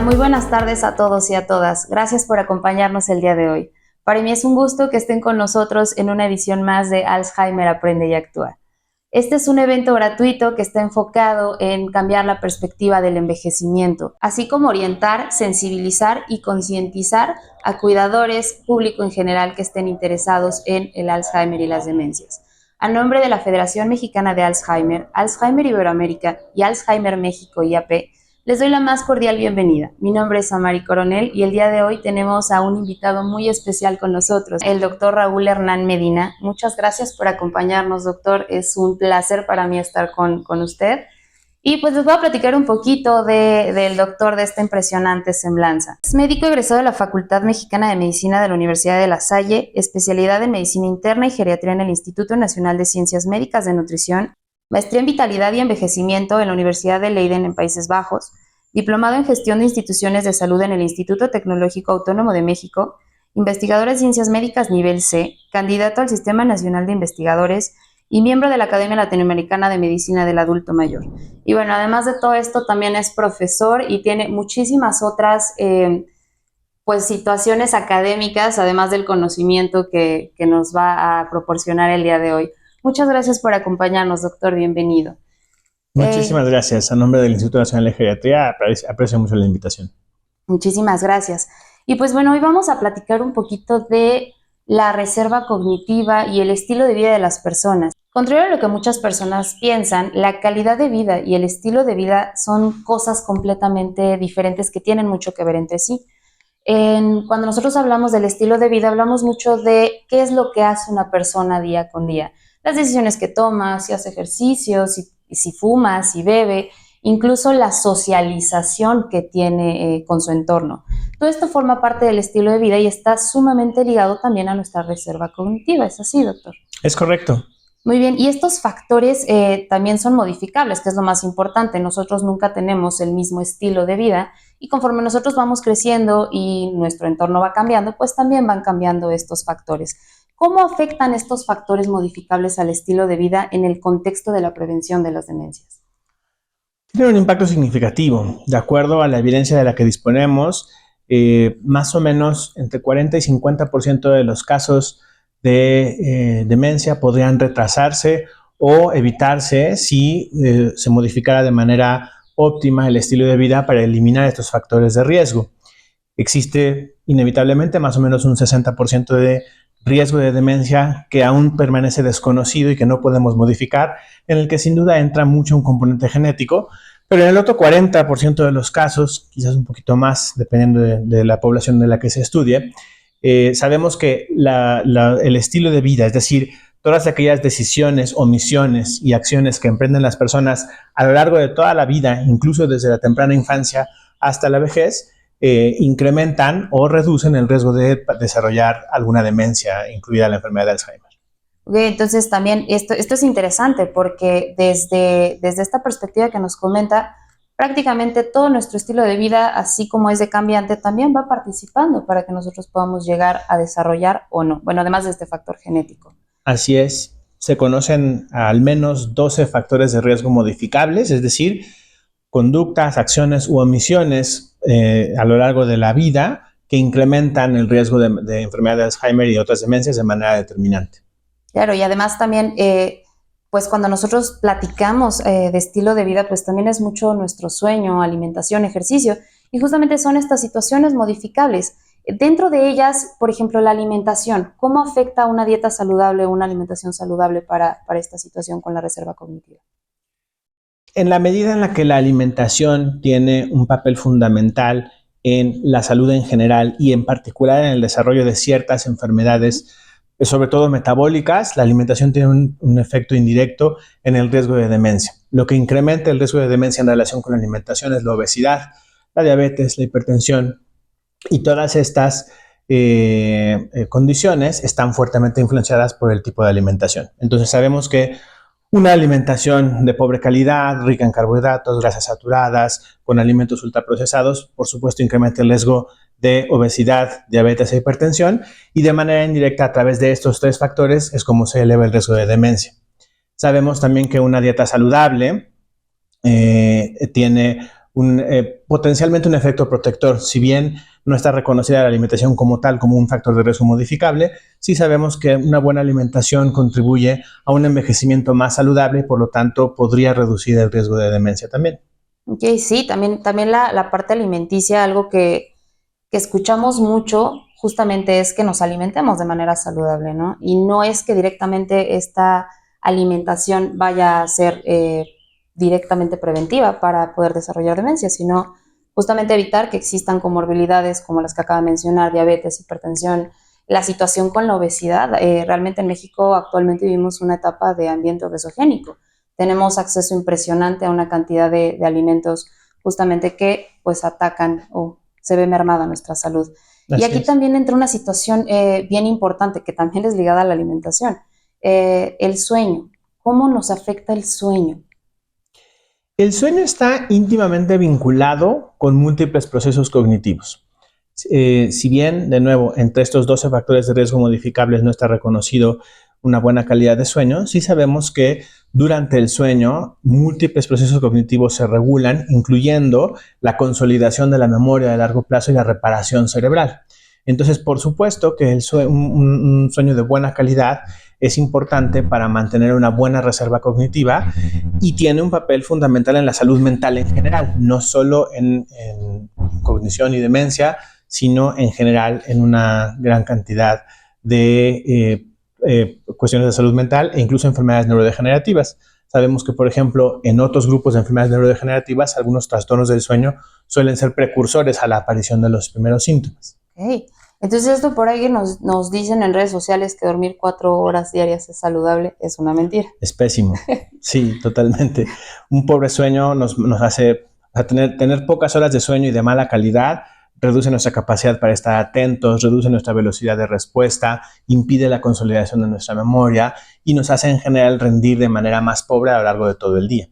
muy buenas tardes a todos y a todas. Gracias por acompañarnos el día de hoy. Para mí es un gusto que estén con nosotros en una edición más de Alzheimer Aprende y Actúa. Este es un evento gratuito que está enfocado en cambiar la perspectiva del envejecimiento, así como orientar, sensibilizar y concientizar a cuidadores, público en general que estén interesados en el Alzheimer y las demencias. A nombre de la Federación Mexicana de Alzheimer, Alzheimer Iberoamérica y Alzheimer México IAP, les doy la más cordial bienvenida. Mi nombre es Amari Coronel y el día de hoy tenemos a un invitado muy especial con nosotros, el doctor Raúl Hernán Medina. Muchas gracias por acompañarnos, doctor. Es un placer para mí estar con usted. Y pues les voy a platicar un poquito del doctor, de esta impresionante semblanza. Es médico egresado de la Facultad Mexicana de Medicina de la Universidad de La Salle, especialidad en Medicina Interna y Geriatría en el Instituto Nacional de Ciencias Médicas de Nutrición, maestría en Vitalidad y Envejecimiento en la Universidad de Leiden en Países Bajos, diplomado en Gestión de Instituciones de Salud en el Instituto Tecnológico Autónomo de México, investigador de Ciencias Médicas nivel C, candidato al Sistema Nacional de Investigadores y miembro de la Academia Latinoamericana de Medicina del Adulto Mayor. Y bueno, además de todo esto, también es profesor y tiene muchísimas otras pues situaciones académicas, además del conocimiento que nos va a proporcionar el día de hoy. Muchas gracias por acompañarnos, doctor. Bienvenido. Muchísimas gracias. A nombre del Instituto Nacional de Geriatría, aprecio mucho la invitación. Muchísimas gracias. Y pues bueno, hoy vamos a platicar un poquito de la reserva cognitiva y el estilo de vida de las personas. Contrario a lo que muchas personas piensan, la calidad de vida y el estilo de vida son cosas completamente diferentes que tienen mucho que ver entre sí. Cuando nosotros hablamos del estilo de vida, hablamos mucho de qué es lo que hace una persona día con día. Las decisiones que toma, si hace ejercicio, si fuma, si bebe, incluso la socialización que tiene con su entorno. Todo esto forma parte del estilo de vida y está sumamente ligado también a nuestra reserva cognitiva. ¿Es así, doctor? Es correcto. Muy bien, y estos factores también son modificables, que es lo más importante. Nosotros nunca tenemos el mismo estilo de vida y conforme nosotros vamos creciendo y nuestro entorno va cambiando, pues también van cambiando estos factores. ¿Cómo afectan estos factores modificables al estilo de vida en el contexto de la prevención de las demencias? Tiene un impacto significativo. De acuerdo a la evidencia de la que disponemos, más o menos entre 40 y 50% de los casos de demencia podrían retrasarse o evitarse si se modificara de manera óptima el estilo de vida para eliminar estos factores de riesgo. Existe inevitablemente más o menos un 60% de riesgo de demencia que aún permanece desconocido y que no podemos modificar, en el que sin duda entra mucho un componente genético, pero en el otro 40% de los casos, quizás un poquito más, dependiendo de la población de la que se estudie, sabemos que el estilo de vida, es decir, todas aquellas decisiones, omisiones y acciones que emprenden las personas a lo largo de toda la vida, incluso desde la temprana infancia hasta la vejez, incrementan o reducen el riesgo de desarrollar alguna demencia, incluida la enfermedad de Alzheimer. Okay, entonces también esto es interesante porque desde esta perspectiva que nos comenta, prácticamente todo nuestro estilo de vida, así como es de cambiante, también va participando para que nosotros podamos llegar a desarrollar o no. Bueno, además de este factor genético. Así es, se conocen al menos 12 factores de riesgo modificables, es decir, conductas, acciones u omisiones a lo largo de la vida que incrementan el riesgo de enfermedad de Alzheimer y otras demencias de manera determinante. Claro, y además también, pues cuando nosotros platicamos de estilo de vida, pues también es mucho nuestro sueño, alimentación, ejercicio, y justamente son estas situaciones modificables. Dentro de ellas, por ejemplo, la alimentación, ¿cómo afecta una dieta saludable o una alimentación saludable para esta situación con la reserva cognitiva? En la medida en la que la alimentación tiene un papel fundamental en la salud en general y en particular en el desarrollo de ciertas enfermedades, sobre todo metabólicas, la alimentación tiene un efecto indirecto en el riesgo de demencia. Lo que incrementa el riesgo de demencia en relación con la alimentación es la obesidad, la diabetes, la hipertensión y todas estas condiciones están fuertemente influenciadas por el tipo de alimentación. Entonces sabemos que una alimentación de pobre calidad, rica en carbohidratos, grasas saturadas, con alimentos ultraprocesados, por supuesto incrementa el riesgo de obesidad, diabetes e hipertensión, y de manera indirecta a través de estos tres factores es como se eleva el riesgo de demencia. Sabemos también que una dieta saludable tiene potencialmente un efecto protector. Si bien no está reconocida la alimentación como tal, como un factor de riesgo modificable, sí sabemos que una buena alimentación contribuye a un envejecimiento más saludable y por lo tanto podría reducir el riesgo de demencia también. Ok, sí, también la parte alimenticia, algo que escuchamos mucho justamente es que nos alimentemos de manera saludable, ¿no? Y no es que directamente esta alimentación vaya a ser directamente preventiva para poder desarrollar demencia, sino justamente evitar que existan comorbilidades como las que acaba de mencionar, diabetes, hipertensión, la situación con la obesidad. Realmente en México actualmente vivimos una etapa de ambiente obesogénico. Tenemos acceso impresionante a una cantidad de alimentos justamente que pues atacan o se ve mermada nuestra salud. Y aquí también entra una situación bien importante que también es ligada a la alimentación, el sueño. ¿Cómo nos afecta el sueño? El sueño está íntimamente vinculado con múltiples procesos cognitivos. Si bien, de nuevo, entre estos 12 factores de riesgo modificables no está reconocido una buena calidad de sueño, sí sabemos que durante el sueño múltiples procesos cognitivos se regulan, incluyendo la consolidación de la memoria de largo plazo y la reparación cerebral. Entonces, por supuesto que un sueño de buena calidad es importante para mantener una buena reserva cognitiva y tiene un papel fundamental en la salud mental en general, no solo en cognición y demencia, sino en general en una gran cantidad de cuestiones de salud mental e incluso enfermedades neurodegenerativas. Sabemos que, por ejemplo, en otros grupos de enfermedades neurodegenerativas, algunos trastornos del sueño suelen ser precursores a la aparición de los primeros síntomas. Okay. Entonces esto por ahí nos dicen en redes sociales que dormir 4 horas diarias es saludable, es una mentira. Es pésimo, sí, totalmente. Un pobre sueño nos hace tener pocas horas de sueño y de mala calidad, reduce nuestra capacidad para estar atentos, reduce nuestra velocidad de respuesta, impide la consolidación de nuestra memoria y nos hace en general rendir de manera más pobre a lo largo de todo el día.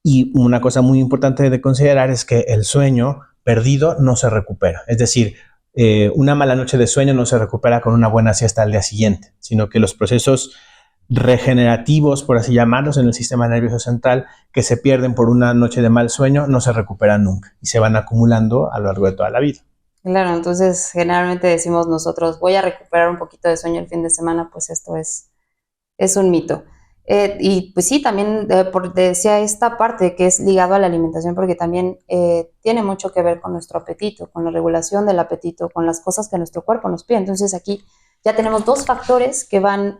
Y una cosa muy importante de considerar es que el sueño perdido no se recupera. Es decir, una mala noche de sueño no se recupera con una buena siesta al día siguiente, sino que los procesos regenerativos, por así llamarlos, en el sistema nervioso central, que se pierden por una noche de mal sueño, no se recuperan nunca y se van acumulando a lo largo de toda la vida. Claro, entonces generalmente decimos nosotros, voy a recuperar un poquito de sueño el fin de semana, pues esto es un mito. Y pues sí, también decía esta parte que es ligado a la alimentación, porque también tiene mucho que ver con nuestro apetito, con la regulación del apetito, con las cosas que nuestro cuerpo nos pide. Entonces aquí ya tenemos 2 factores que van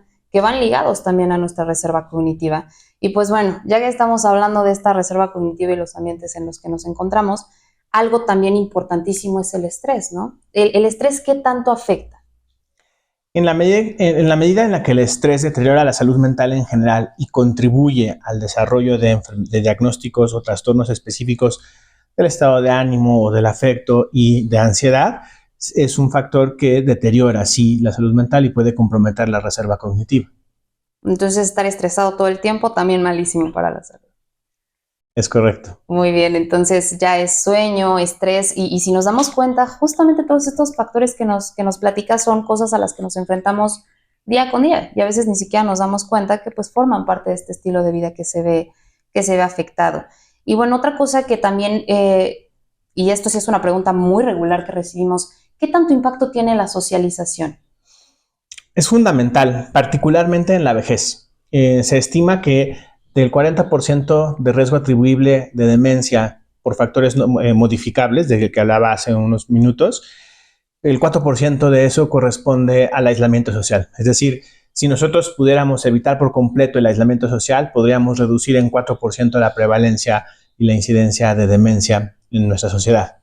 ligados también a nuestra reserva cognitiva. Y pues bueno, ya que estamos hablando de esta reserva cognitiva y los ambientes en los que nos encontramos, algo también importantísimo es el estrés, ¿no? El estrés, ¿qué tanto afecta? En la medida en la que el estrés deteriora la salud mental en general y contribuye al desarrollo de diagnósticos o trastornos específicos del estado de ánimo o del afecto y de ansiedad, es un factor que deteriora, sí, la salud mental y puede comprometer la reserva cognitiva. Entonces, estar estresado todo el tiempo también malísimo para la salud. Es correcto. Muy bien, entonces ya es sueño, estrés, y si nos damos cuenta, justamente todos estos factores que nos platicas son cosas a las que nos enfrentamos día con día, y a veces ni siquiera nos damos cuenta que pues forman parte de este estilo de vida que se ve afectado. Y bueno, otra cosa que también, y esto sí es una pregunta muy regular que recibimos, ¿qué tanto impacto tiene la socialización? Es fundamental, particularmente en la vejez. Se estima que del 40% de riesgo atribuible de demencia por factores modificables, del que hablaba hace unos minutos, el 4% de eso corresponde al aislamiento social. Es decir, si nosotros pudiéramos evitar por completo el aislamiento social, podríamos reducir en 4% la prevalencia y la incidencia de demencia en nuestra sociedad.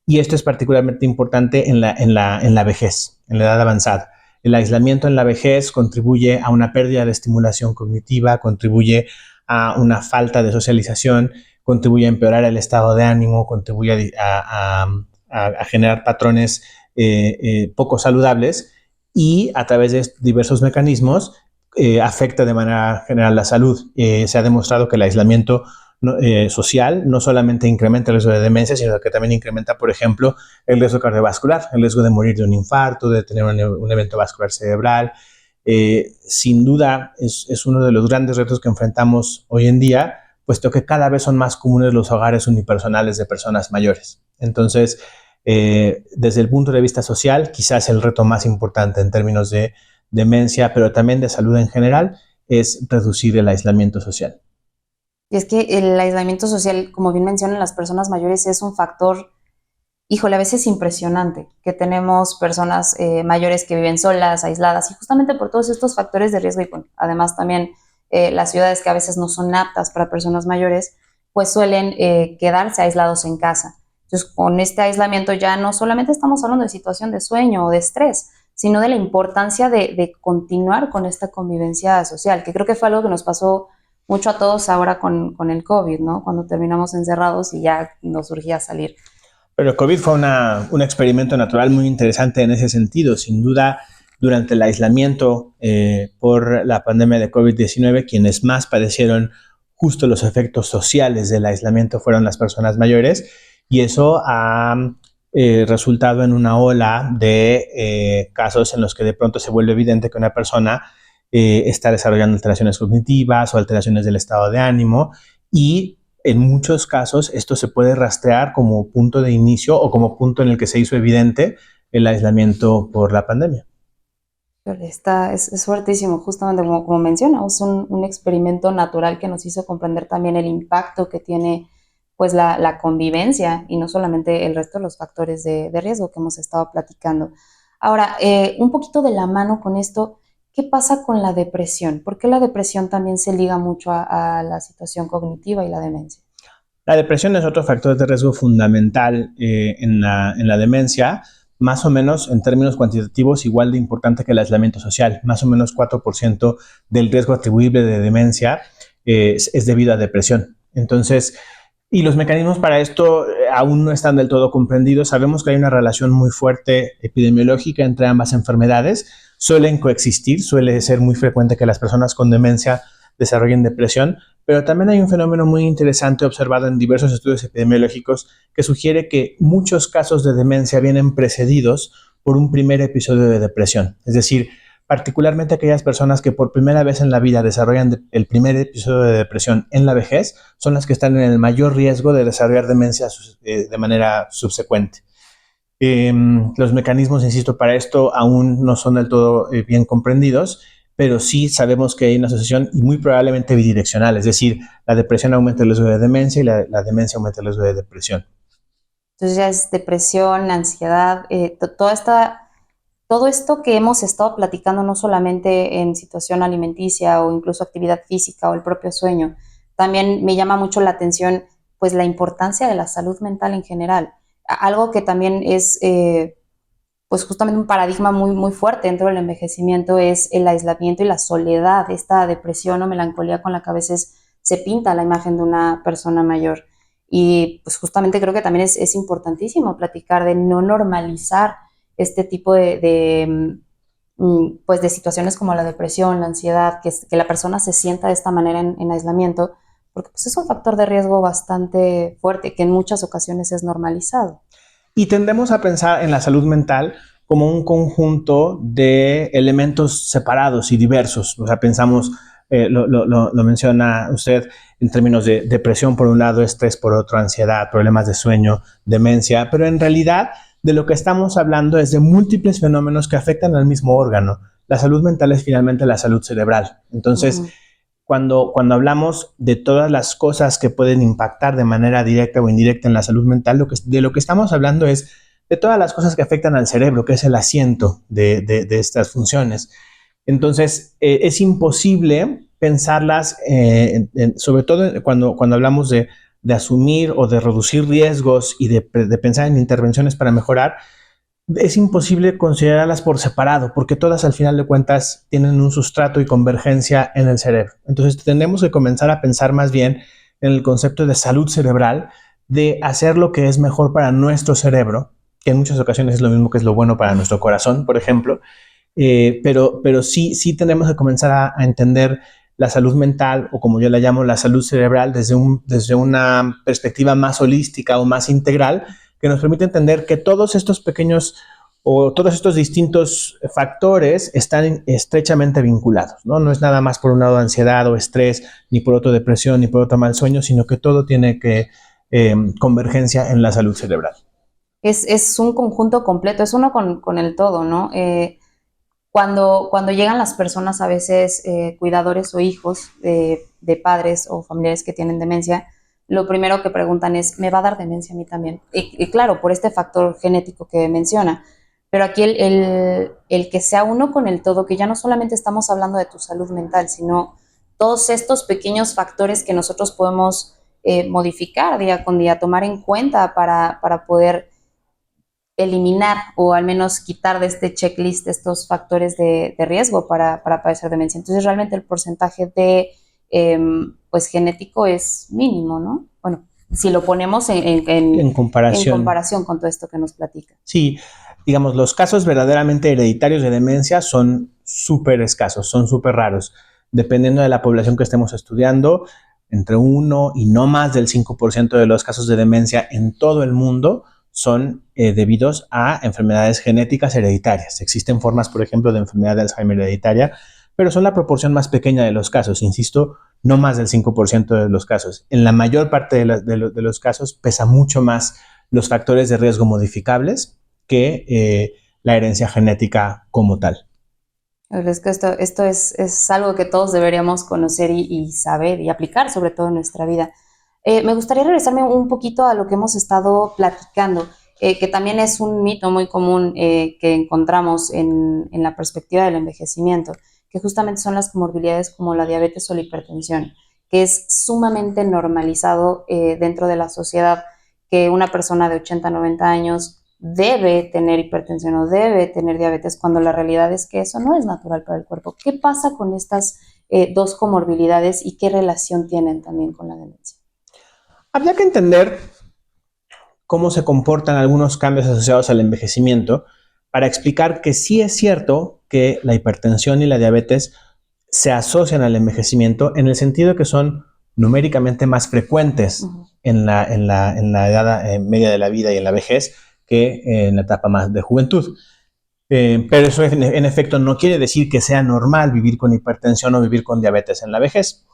Y esto es particularmente importante en la vejez, en la edad avanzada. El aislamiento en la vejez contribuye a una pérdida de estimulación cognitiva, contribuye a una falta de socialización, contribuye a empeorar el estado de ánimo, contribuye a generar patrones poco saludables y a través de diversos mecanismos afecta de manera general la salud. Se ha demostrado que el aislamiento social no solamente incrementa el riesgo de demencia, sino que también incrementa, por ejemplo, el riesgo cardiovascular, el riesgo de morir de un infarto, de tener un evento vascular cerebral. Sin duda es uno de los grandes retos que enfrentamos hoy en día, puesto que cada vez son más comunes los hogares unipersonales de personas mayores. Entonces, desde el punto de vista social, quizás el reto más importante en términos de demencia, pero también de salud en general, es reducir el aislamiento social. Y es que el aislamiento social, como bien mencionan las personas mayores, es un factor, híjole, a veces impresionante, que tenemos personas mayores que viven solas, aisladas, y justamente por todos estos factores de riesgo, y bueno, además también las ciudades que a veces no son aptas para personas mayores, pues suelen quedarse aislados en casa. Entonces, con este aislamiento ya no solamente estamos hablando de situación de sueño o de estrés, sino de la importancia de continuar con esta convivencia social, que creo que fue algo que nos pasó mucho a todos ahora con el COVID, ¿no? Cuando terminamos encerrados y ya nos surgía salir. Pero el COVID fue un experimento natural muy interesante en ese sentido. Sin duda, durante el aislamiento por la pandemia de COVID-19, quienes más padecieron justo los efectos sociales del aislamiento fueron las personas mayores, y eso ha resultado en una ola de casos en los que de pronto se vuelve evidente que una persona está desarrollando alteraciones cognitivas o alteraciones del estado de ánimo, y en muchos casos esto se puede rastrear como punto de inicio o como punto en el que se hizo evidente el aislamiento por la pandemia. Es fuertísimo, justamente como mencionamos, un experimento natural que nos hizo comprender también el impacto que tiene pues la convivencia y no solamente el resto de los factores de riesgo que hemos estado platicando. Ahora, un poquito de la mano con esto, ¿qué pasa con la depresión? ¿Por qué la depresión también se liga mucho a la situación cognitiva y la demencia? La depresión es otro factor de riesgo fundamental en la demencia, más o menos en términos cuantitativos igual de importante que el aislamiento social. Más o menos 4% del riesgo atribuible de demencia es debido a depresión. Entonces, y los mecanismos para esto aún no están del todo comprendidos. Sabemos que hay una relación muy fuerte epidemiológica entre ambas enfermedades. Suelen coexistir, suele ser muy frecuente que las personas con demencia desarrollen depresión, pero también hay un fenómeno muy interesante observado en diversos estudios epidemiológicos que sugiere que muchos casos de demencia vienen precedidos por un primer episodio de depresión. Es decir, particularmente aquellas personas que por primera vez en la vida desarrollan el primer episodio de depresión en la vejez son las que están en el mayor riesgo de desarrollar demencia de manera subsecuente. Los mecanismos, insisto, para esto aún no son del todo bien comprendidos, pero sí sabemos que hay una asociación y muy probablemente bidireccional, es decir, la depresión aumenta el riesgo de demencia y la demencia aumenta el riesgo de depresión. Entonces ya es depresión, ansiedad, todo esto que hemos estado platicando no solamente en situación alimenticia o incluso actividad física o el propio sueño, también me llama mucho la atención pues la importancia de la salud mental en general. Algo que también es pues justamente un paradigma muy fuerte dentro del envejecimiento es el aislamiento y la soledad, esta depresión o melancolía con la que a veces se pinta la imagen de una persona mayor. Y pues justamente creo que también es importantísimo platicar de no normalizar este tipo pues de situaciones como la depresión, la ansiedad, que la persona se sienta de esta manera en aislamiento, porque pues es un factor de riesgo bastante fuerte que en muchas ocasiones es normalizado. Y tendemos a pensar en la salud mental como un conjunto de elementos separados y diversos. O sea, pensamos, lo menciona usted, en términos de depresión por un lado, estrés por otro, ansiedad, problemas de sueño, demencia, pero en realidad de lo que estamos hablando es de múltiples fenómenos que afectan al mismo órgano. La salud mental es finalmente la salud cerebral. Entonces, cuando hablamos de todas las cosas que pueden impactar de manera directa o indirecta en la salud mental, de lo que estamos hablando es de todas las cosas que afectan al cerebro, que es el asiento de estas funciones. Entonces, es imposible pensarlas, sobre todo cuando hablamos de asumir o de reducir riesgos y de pensar en intervenciones para mejorar. Es imposible considerarlas por separado, porque todas al final de cuentas tienen un sustrato y convergencia en el cerebro. Entonces tenemos que comenzar a pensar más bien en el concepto de salud cerebral, de hacer lo que es mejor para nuestro cerebro, que en muchas ocasiones es lo mismo que es lo bueno para nuestro corazón, por ejemplo, pero sí tenemos que comenzar a entender la salud mental, o como yo la llamo, la salud cerebral, desde una perspectiva más holística o más integral, que nos permite entender que todos estos pequeños o todos estos distintos factores están estrechamente vinculados, ¿no? No es nada más por un lado ansiedad o estrés, ni por otro depresión, ni por otro mal sueño, sino que todo tiene que convergencia en la salud cerebral. Es un conjunto completo, es uno con el todo, ¿no? Cuando llegan las personas, a veces cuidadores o hijos de padres o familiares que tienen demencia, lo primero que preguntan es, ¿me va a dar demencia a mí también? Y claro, por este factor genético que menciona. Pero aquí el que sea uno con el todo, que ya no solamente estamos hablando de tu salud mental, sino todos estos pequeños factores que nosotros podemos modificar día con día, tomar en cuenta para poder eliminar o al menos quitar de este checklist estos factores de riesgo para padecer demencia. Entonces, realmente el porcentaje de pues genético es mínimo, ¿no? Bueno, si lo ponemos en comparación con todo esto que nos platica. Sí, digamos, los casos verdaderamente hereditarios de demencia son súper escasos, son súper raros. Dependiendo de la población que estemos estudiando, entre 1 y no más del 5% de los casos de demencia en todo el mundo son debidos a enfermedades genéticas hereditarias. Existen formas, por ejemplo, de enfermedad de Alzheimer hereditaria, pero son la proporción más pequeña de los casos. Insisto, no más del 5% de los casos. En la mayor parte de los casos pesa mucho más los factores de riesgo modificables que la herencia genética como tal. Es que esto es algo que todos deberíamos conocer y saber y aplicar, sobre todo en nuestra vida. Me gustaría regresarme un poquito a lo que hemos estado platicando, que también es un mito muy común que encontramos en la perspectiva del envejecimiento, que justamente son las comorbilidades como la diabetes o la hipertensión, que es sumamente normalizado dentro de la sociedad que una persona de 80, 90 años debe tener hipertensión o debe tener diabetes, cuando la realidad es que eso no es natural para el cuerpo. ¿Qué pasa con estas dos comorbilidades y qué relación tienen también con la demencia? Habría que entender cómo se comportan algunos cambios asociados al envejecimiento para explicar que sí es cierto que la hipertensión y la diabetes se asocian al envejecimiento en el sentido que son numéricamente más frecuentes en la edad media de la vida y en la vejez que en la etapa más de juventud. Pero eso en efecto no quiere decir que sea normal vivir con hipertensión o vivir con diabetes en la vejez.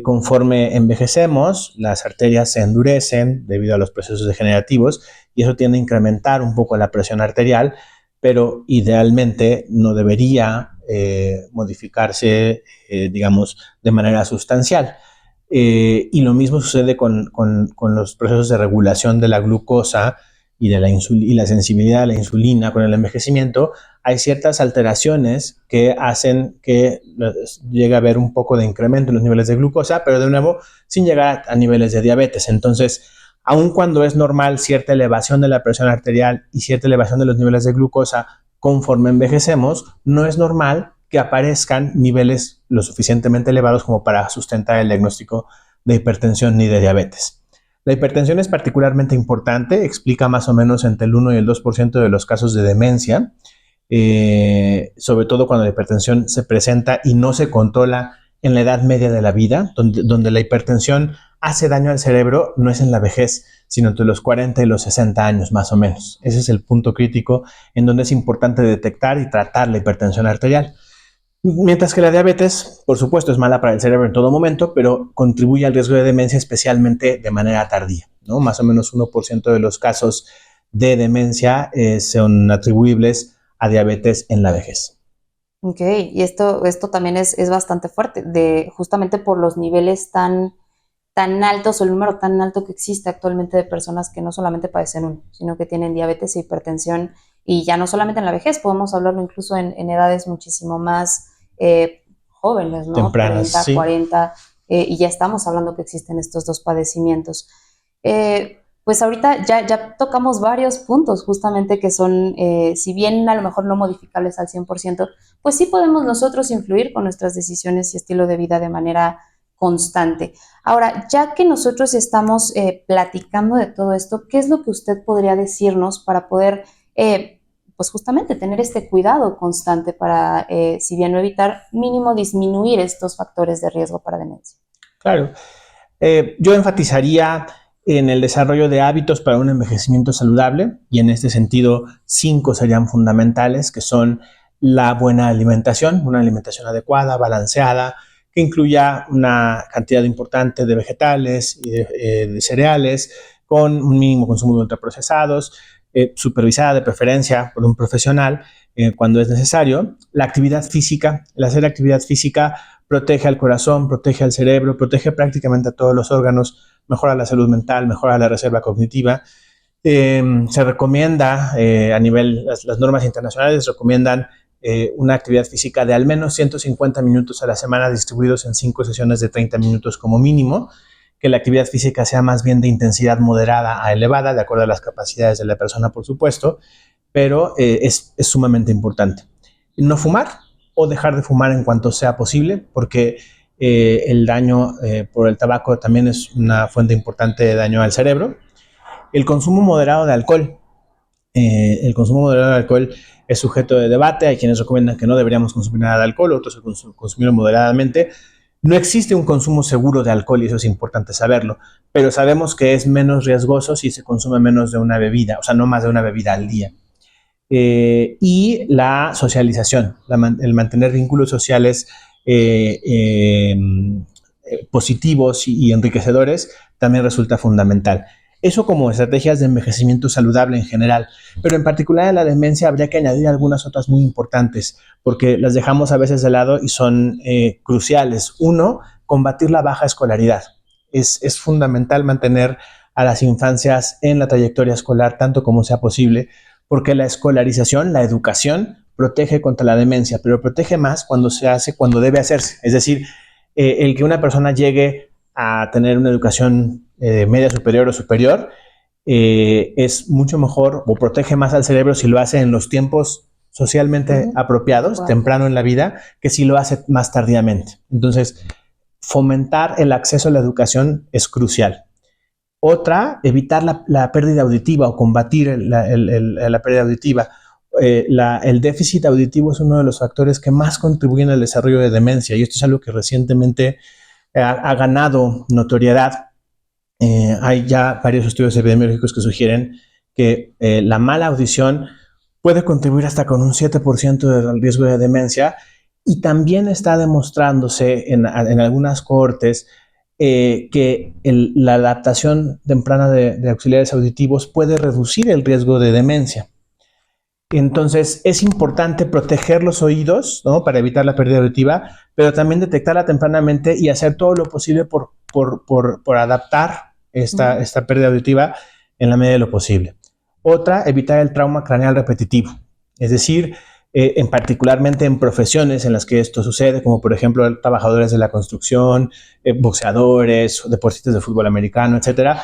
Conforme envejecemos, las arterias se endurecen debido a los procesos degenerativos y eso tiende a incrementar un poco la presión arterial, pero idealmente no debería modificarse, digamos, de manera sustancial. Y lo mismo sucede con los procesos de regulación de la glucosa y la sensibilidad a la insulina con el envejecimiento. Hay ciertas alteraciones que hacen que llegue a haber un poco de incremento en los niveles de glucosa, pero de nuevo sin llegar a niveles de diabetes. Entonces, aun cuando es normal cierta elevación de la presión arterial y cierta elevación de los niveles de glucosa conforme envejecemos, no es normal que aparezcan niveles lo suficientemente elevados como para sustentar el diagnóstico de hipertensión ni de diabetes. La hipertensión es particularmente importante, explica más o menos entre el 1 y el 2% de los casos de demencia, sobre todo cuando la hipertensión se presenta y no se controla en la edad media de la vida, donde la hipertensión hace daño al cerebro, no es en la vejez, sino entre los 40 y los 60 años más o menos. Ese es el punto crítico en donde es importante detectar y tratar la hipertensión arterial. Mientras que la diabetes, por supuesto, es mala para el cerebro en todo momento, pero contribuye al riesgo de demencia especialmente de manera tardía, ¿no? Más o menos 1% de los casos de demencia son atribuibles a diabetes en la vejez. Ok, y esto también es bastante fuerte, justamente por los niveles tan altos o el número tan alto que existe actualmente de personas que no solamente padecen uno, sino que tienen diabetes e hipertensión, y ya no solamente en la vejez, podemos hablarlo incluso en edades muchísimo más jóvenes, ¿no? Tempranas, 30, sí. 40, y ya estamos hablando que existen estos dos padecimientos. Pues ahorita ya tocamos varios puntos justamente que son, si bien a lo mejor no modificables al 100%, pues sí podemos nosotros influir con nuestras decisiones y estilo de vida de manera constante. Ahora, ya que nosotros estamos platicando de todo esto, ¿qué es lo que usted podría decirnos para poder, pues justamente tener este cuidado constante para, si bien no evitar, mínimo disminuir estos factores de riesgo para demencia? Claro. Yo enfatizaría en el desarrollo de hábitos para un envejecimiento saludable, y en este sentido 5 serían fundamentales, que son la buena alimentación, una alimentación adecuada, balanceada, que incluya una cantidad importante de vegetales y de cereales, con un mínimo consumo de ultraprocesados, supervisada de preferencia por un profesional cuando es necesario. La actividad física, el hacer actividad física protege al corazón, protege al cerebro, protege prácticamente a todos los órganos, mejora la salud mental, mejora la reserva cognitiva. Se recomienda a nivel, las normas internacionales recomiendan una actividad física de al menos 150 minutos a la semana distribuidos en 5 sesiones de 30 minutos como mínimo, que la actividad física sea más bien de intensidad moderada a elevada, de acuerdo a las capacidades de la persona, por supuesto, pero es sumamente importante. No fumar o dejar de fumar en cuanto sea posible, porque el daño por el tabaco también es una fuente importante de daño al cerebro. El consumo moderado de alcohol. El consumo moderado de alcohol es sujeto de debate. Hay quienes recomiendan que no deberíamos consumir nada de alcohol, otros que consumir moderadamente. No existe un consumo seguro de alcohol y eso es importante saberlo, pero sabemos que es menos riesgoso si se consume menos de una bebida, o sea, no más de una bebida al día. Y la socialización, el mantener vínculos sociales positivos y enriquecedores también resulta fundamental. Eso como estrategias de envejecimiento saludable en general, pero en particular en la demencia habría que añadir algunas otras muy importantes, porque las dejamos a veces de lado y son cruciales. Uno, combatir la baja escolaridad. Es fundamental mantener a las infancias en la trayectoria escolar tanto como sea posible, porque la escolarización, la educación, protege contra la demencia, pero protege más cuando se hace, cuando debe hacerse. Es decir, el que una persona llegue a tener una educación media superior o superior es mucho mejor o protege más al cerebro si lo hace en los tiempos socialmente apropiados, temprano en la vida, que si lo hace más tardíamente. Entonces, fomentar el acceso a la educación es crucial. Otra, evitar la pérdida auditiva o combatir la pérdida auditiva. El déficit auditivo es uno de los factores que más contribuyen al desarrollo de demencia, y esto es algo que recientemente ha ganado notoriedad. Hay ya varios estudios epidemiológicos que sugieren que la mala audición puede contribuir hasta con un 7% del riesgo de demencia, y también está demostrándose en algunas cohortes que la adaptación temprana de auxiliares auditivos puede reducir el riesgo de demencia. Entonces, es importante proteger los oídos, ¿no?, para evitar la pérdida auditiva, pero también detectarla tempranamente y hacer todo lo posible por adaptar esta pérdida auditiva en la medida de lo posible. Otra, evitar el trauma craneal repetitivo. Es decir, particularmente en profesiones en las que esto sucede, como por ejemplo trabajadores de la construcción, boxeadores, deportistas de fútbol americano, etcétera.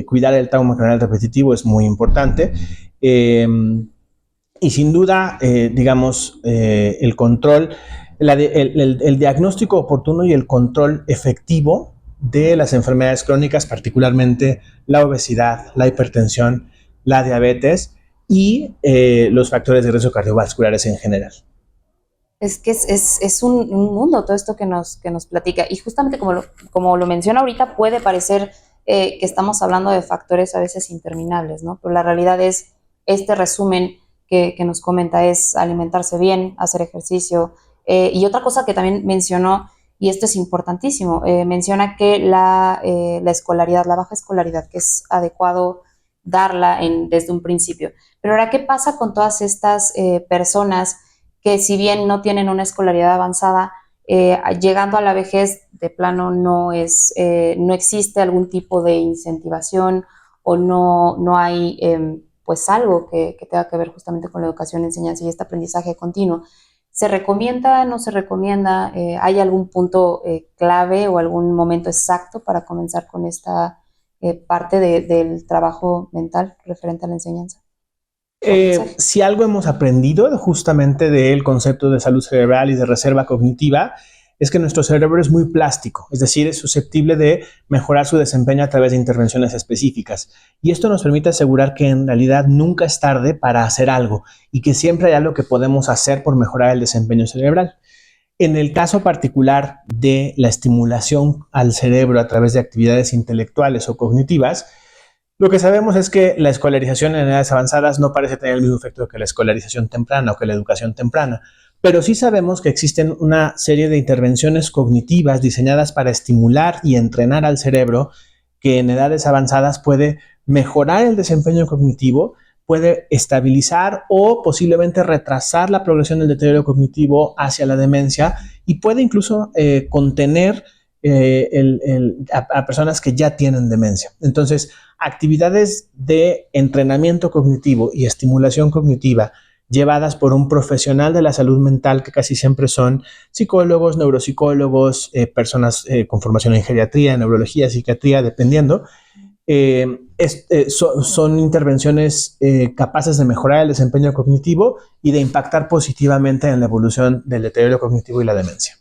Cuidar el trauma craneal repetitivo es muy importante. Y sin duda, digamos, el control, el diagnóstico oportuno y el control efectivo de las enfermedades crónicas, particularmente la obesidad, la hipertensión, la diabetes y los factores de riesgo cardiovasculares en general. Es que es un mundo todo esto que nos platica, y justamente como lo menciona ahorita, puede parecer que estamos hablando de factores a veces interminables, ¿no? Pero la realidad es, este resumen que nos comenta es alimentarse bien, hacer ejercicio, y otra cosa que también mencionó, y esto es importantísimo, menciona que la escolaridad, la baja escolaridad, que es adecuado darla desde un principio. Pero ahora, ¿qué pasa con todas estas personas que, si bien no tienen una escolaridad avanzada, llegando a la vejez de plano no existe algún tipo de incentivación o no hay pues algo que tenga que ver justamente con la educación, enseñanza y este aprendizaje continuo? ¿Se recomienda, no se recomienda? ¿Hay algún punto clave o algún momento exacto para comenzar con esta parte del trabajo mental referente a la enseñanza? Si algo hemos aprendido justamente del concepto de salud cerebral y de reserva cognitiva, es que nuestro cerebro es muy plástico, es decir, es susceptible de mejorar su desempeño a través de intervenciones específicas. Y esto nos permite asegurar que en realidad nunca es tarde para hacer algo y que siempre hay algo que podemos hacer por mejorar el desempeño cerebral. En el caso particular de la estimulación al cerebro a través de actividades intelectuales o cognitivas, lo que sabemos es que la escolarización en edades avanzadas no parece tener el mismo efecto que la escolarización temprana o que la educación temprana, pero sí sabemos que existen una serie de intervenciones cognitivas diseñadas para estimular y entrenar al cerebro que en edades avanzadas puede mejorar el desempeño cognitivo, puede estabilizar o posiblemente retrasar la progresión del deterioro cognitivo hacia la demencia y puede incluso contener a personas que ya tienen demencia. Entonces, actividades de entrenamiento cognitivo y estimulación cognitiva llevadas por un profesional de la salud mental, que casi siempre son psicólogos, neuropsicólogos, personas con formación en geriatría, en neurología, psiquiatría, dependiendo, son intervenciones capaces de mejorar el desempeño cognitivo y de impactar positivamente en la evolución del deterioro cognitivo y la demencia.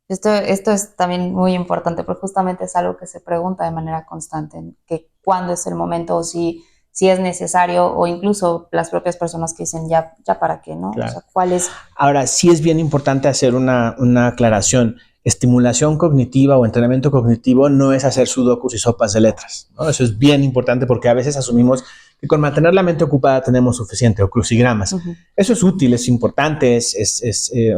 Esto es también muy importante porque justamente es algo que se pregunta de manera constante, que cuándo es el momento o si es necesario, o incluso las propias personas que dicen ya para qué, ¿no? Claro. O sea, ¿cuál es? Ahora, sí es bien importante hacer una aclaración. Estimulación cognitiva o entrenamiento cognitivo no es hacer sudokus y sopas de letras, ¿no? Eso es bien importante porque a veces asumimos que con mantener la mente ocupada tenemos suficiente, o crucigramas. Uh-huh. Eso es útil, es importante,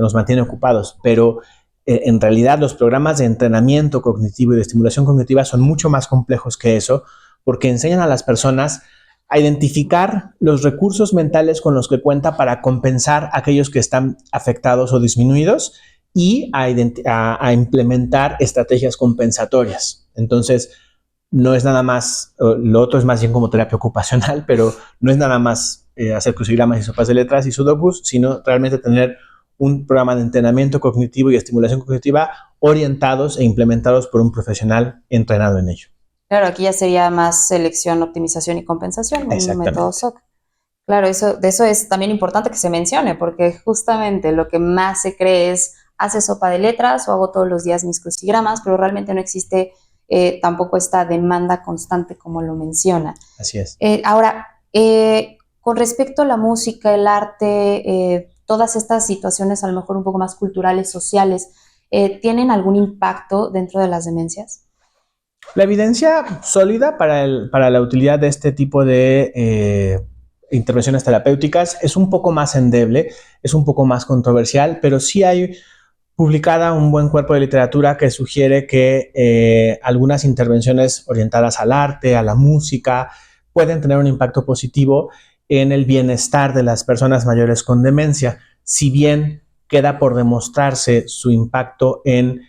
nos mantiene ocupados, pero en realidad los programas de entrenamiento cognitivo y de estimulación cognitiva son mucho más complejos que eso, porque enseñan a las personas a identificar los recursos mentales con los que cuenta para compensar aquellos que están afectados o disminuidos y a implementar estrategias compensatorias. Entonces, no es nada más, lo otro es más bien como terapia ocupacional, pero no es nada más hacer crucigramas y sopas de letras y sudokus, sino realmente tener un programa de entrenamiento cognitivo y estimulación cognitiva orientados e implementados por un profesional entrenado en ello. Claro, aquí ya sería más selección, optimización y compensación, un método SOC. Claro, de eso es también importante que se mencione, porque justamente lo que más se cree es, hace sopa de letras o hago todos los días mis crucigramas, pero realmente no existe tampoco esta demanda constante como lo menciona. Así es. Ahora, con respecto a la música, el arte, todas estas situaciones a lo mejor un poco más culturales, sociales, ¿tienen algún impacto dentro de las demencias? La evidencia sólida para la utilidad de este tipo de intervenciones terapéuticas es un poco más endeble, es un poco más controversial, pero sí hay publicada un buen cuerpo de literatura que sugiere que algunas intervenciones orientadas al arte, a la música, pueden tener un impacto positivo en el bienestar de las personas mayores con demencia, si bien queda por demostrarse su impacto en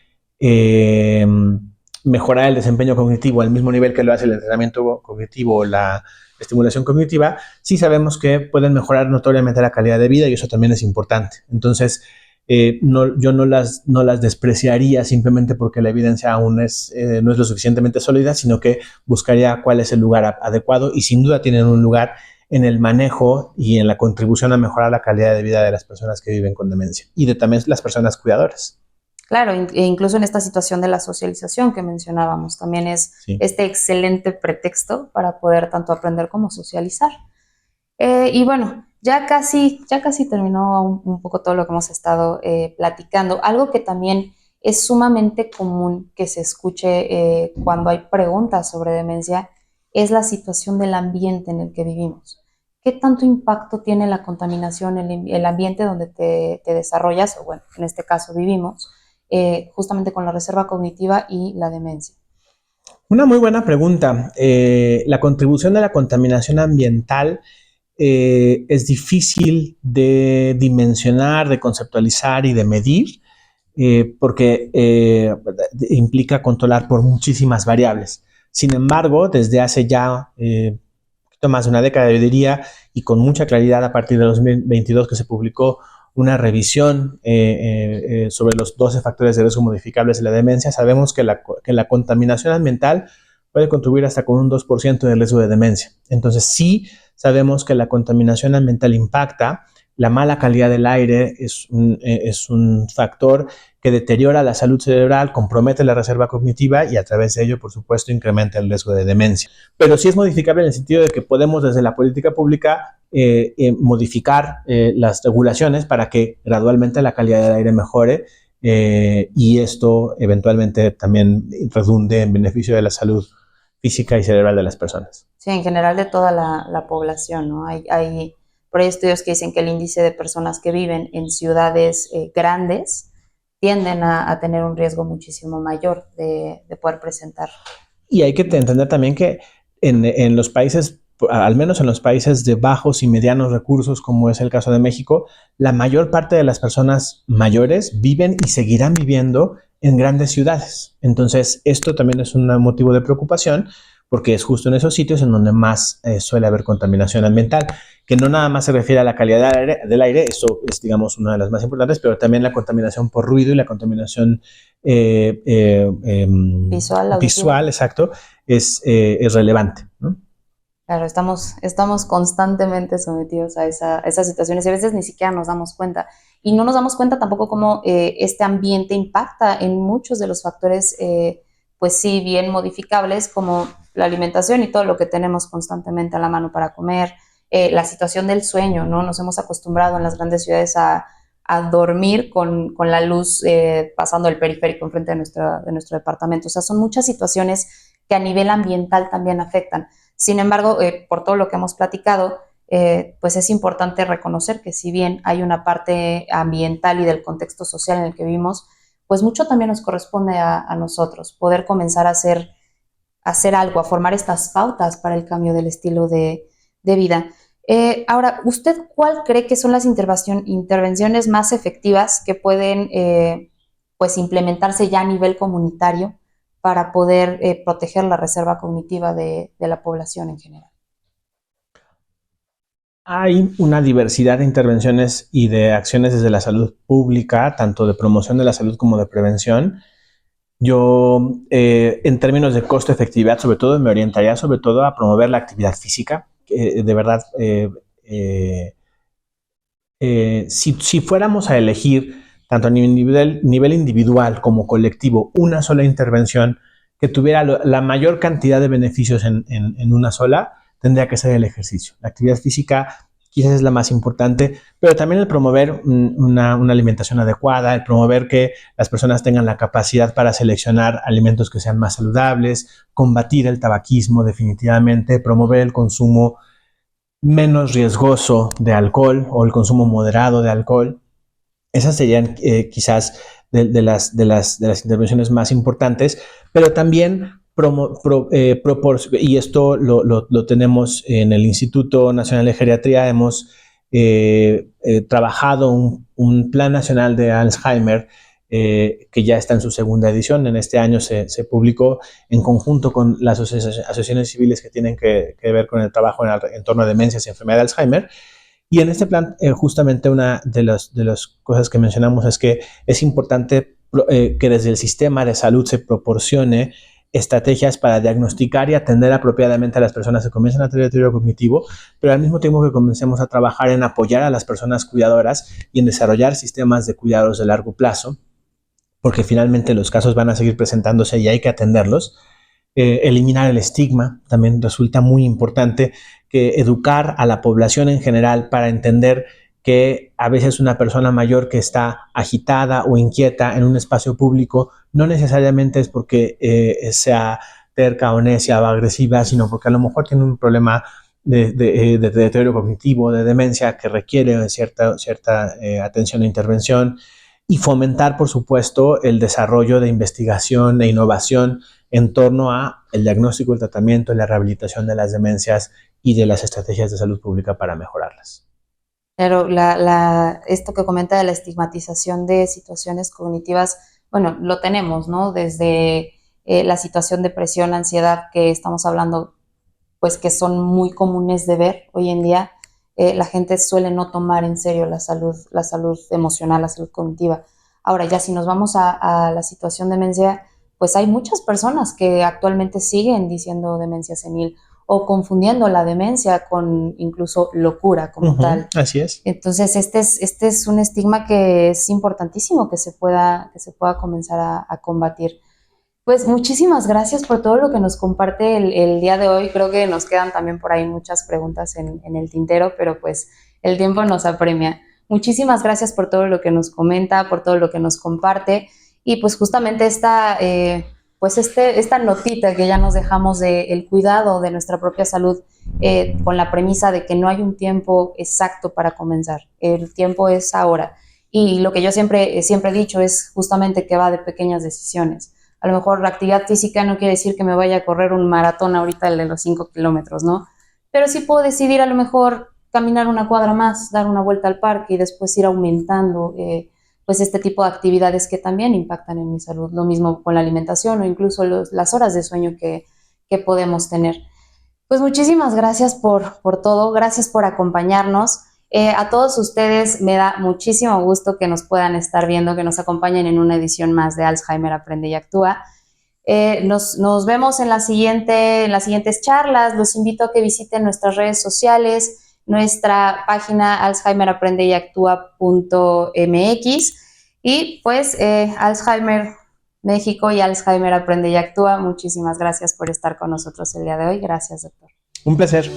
mejorar el desempeño cognitivo al mismo nivel que lo hace el entrenamiento cognitivo o la estimulación cognitiva, sí sabemos que pueden mejorar notoriamente la calidad de vida y eso también es importante. Entonces, yo no las despreciaría simplemente porque la evidencia aún no es lo suficientemente sólida, sino que buscaría cuál es el lugar adecuado y sin duda tienen un lugar en el manejo y en la contribución a mejorar la calidad de vida de las personas que viven con demencia y de también las personas cuidadoras. Claro, e incluso en esta situación de la socialización que mencionábamos, también es este excelente pretexto para poder tanto aprender como socializar. Y bueno, ya casi terminó un poco todo lo que hemos estado platicando. Algo que también es sumamente común que se escuche cuando hay preguntas sobre demencia es la situación del ambiente en el que vivimos. ¿Qué tanto impacto tiene la contaminación, el ambiente donde te desarrollas, o bueno, en este caso vivimos, justamente con la reserva cognitiva y la demencia? Una muy buena pregunta. La contribución de la contaminación ambiental es difícil de dimensionar, de conceptualizar y de medir, porque implica controlar por muchísimas variables. Sin embargo, desde hace ya un poquito más de una década, yo diría, y con mucha claridad a partir de 2022 que se publicó una revisión sobre los 12 factores de riesgo modificables de la demencia, sabemos que la contaminación ambiental puede contribuir hasta con un 2% del riesgo de demencia. Entonces, sí sabemos que la contaminación ambiental impacta. La mala calidad del aire es un factor que deteriora la salud cerebral, compromete la reserva cognitiva y a través de ello, por supuesto, incrementa el riesgo de demencia. Pero sí es modificable en el sentido de que podemos desde la política pública modificar las regulaciones para que gradualmente la calidad del aire mejore y esto eventualmente también redunde en beneficio de la salud física y cerebral de las personas. Sí, en general de toda la población, ¿no? Por ahí estudios que dicen que el índice de personas que viven en ciudades grandes tienden a tener un riesgo muchísimo mayor de poder presentar. Y hay que entender también que en los países, al menos en los países de bajos y medianos recursos, como es el caso de México, la mayor parte de las personas mayores viven y seguirán viviendo en grandes ciudades. Entonces, esto también es un motivo de preocupación porque es justo en esos sitios en donde más suele haber contaminación ambiental, que no nada más se refiere a la calidad del aire, eso es, digamos, una de las más importantes, pero también la contaminación por ruido y la contaminación visual, exacto, es relevante, ¿no? Claro, estamos constantemente sometidos a esas situaciones y a veces ni siquiera nos damos cuenta. Y no nos damos cuenta tampoco cómo este ambiente impacta en muchos de los factores, pues sí, bien modificables, como la alimentación y todo lo que tenemos constantemente a la mano para comer, la situación del sueño, ¿no? Nos hemos acostumbrado en las grandes ciudades a dormir con la luz pasando el periférico enfrente de nuestro departamento. O sea, son muchas situaciones que a nivel ambiental también afectan. Sin embargo, por todo lo que hemos platicado, pues es importante reconocer que si bien hay una parte ambiental y del contexto social en el que vivimos, pues mucho también nos corresponde a nosotros poder comenzar a hacer algo, a formar estas pautas para el cambio del estilo de vida. Ahora, ¿usted cuál cree que son las intervenciones más efectivas que pueden pues implementarse ya a nivel comunitario para poder proteger la reserva cognitiva de la población en general? Hay una diversidad de intervenciones y de acciones desde la salud pública, tanto de promoción de la salud como de prevención. Yo, en términos de costo-efectividad, sobre todo, me orientaría sobre todo a promover la actividad física. De verdad, si fuéramos a elegir, tanto a nivel individual como colectivo, una sola intervención que tuviera la mayor cantidad de beneficios en una sola, tendría que ser el ejercicio. La actividad física quizás es la más importante, pero también el promover una alimentación adecuada, el promover que las personas tengan la capacidad para seleccionar alimentos que sean más saludables, combatir el tabaquismo definitivamente, promover el consumo menos riesgoso de alcohol o el consumo moderado de alcohol. Esas serían quizás de las intervenciones más importantes, pero también y esto lo tenemos en el Instituto Nacional de Geriatría, hemos trabajado un plan nacional de Alzheimer que ya está en su segunda edición. En este año se publicó en conjunto con las asociaciones civiles que tienen que ver con el trabajo en torno a demencias y enfermedad de Alzheimer. Y en este plan, justamente una de las cosas que mencionamos es que es importante que desde el sistema de salud se proporcione estrategias para diagnosticar y atender apropiadamente a las personas que comienzan a tener deterioro cognitivo, pero al mismo tiempo que comencemos a trabajar en apoyar a las personas cuidadoras y en desarrollar sistemas de cuidados de largo plazo, porque finalmente los casos van a seguir presentándose y hay que atenderlos. Eliminar el estigma también resulta muy importante, que educar a la población en general para entender que a veces una persona mayor que está agitada o inquieta en un espacio público no necesariamente es porque sea terca o necia o agresiva, sino porque a lo mejor tiene un problema de deterioro cognitivo, de demencia que requiere cierta atención e intervención, y fomentar, por supuesto, el desarrollo de investigación e innovación en torno a el diagnóstico, el tratamiento y la rehabilitación de las demencias y de las estrategias de salud pública para mejorarlas. Pero esto que comenta de la estigmatización de situaciones cognitivas, bueno, lo tenemos, ¿no? Desde la situación de depresión, ansiedad, que estamos hablando, pues que son muy comunes de ver hoy en día. La gente suele no tomar en serio la salud emocional, la salud cognitiva. Ahora, ya si nos vamos a la situación de demencia, pues hay muchas personas que actualmente siguen diciendo demencia senil o confundiendo la demencia con incluso locura como tal. Así es. Entonces, este es un estigma que es importantísimo que se pueda comenzar a combatir. Pues muchísimas gracias por todo lo que nos comparte el día de hoy. Creo que nos quedan también por ahí muchas preguntas en el tintero, pero pues el tiempo nos apremia. Muchísimas gracias por todo lo que nos comenta, por todo lo que nos comparte y pues justamente esta notita que ya nos dejamos del cuidado de nuestra propia salud con la premisa de que no hay un tiempo exacto para comenzar, el tiempo es ahora. Y lo que yo siempre he dicho es justamente que va de pequeñas decisiones. A lo mejor la actividad física no quiere decir que me vaya a correr un maratón ahorita, el de los 5 kilómetros, ¿no? Pero sí puedo decidir a lo mejor caminar una cuadra más, dar una vuelta al parque y después ir aumentando pues este tipo de actividades que también impactan en mi salud. Lo mismo con la alimentación o incluso las horas de sueño que podemos tener. Pues muchísimas gracias por todo, gracias por acompañarnos. A todos ustedes me da muchísimo gusto que nos puedan estar viendo, que nos acompañen en una edición más de Alzheimer Aprende y Actúa. Nos vemos en las siguientes charlas. Los invito a que visiten nuestras redes sociales, nuestra página alzheimeraprendeYactúa.mx y pues Alzheimer México y Alzheimer Aprende y Actúa. Muchísimas gracias por estar con nosotros el día de hoy. Gracias, doctor. Un placer.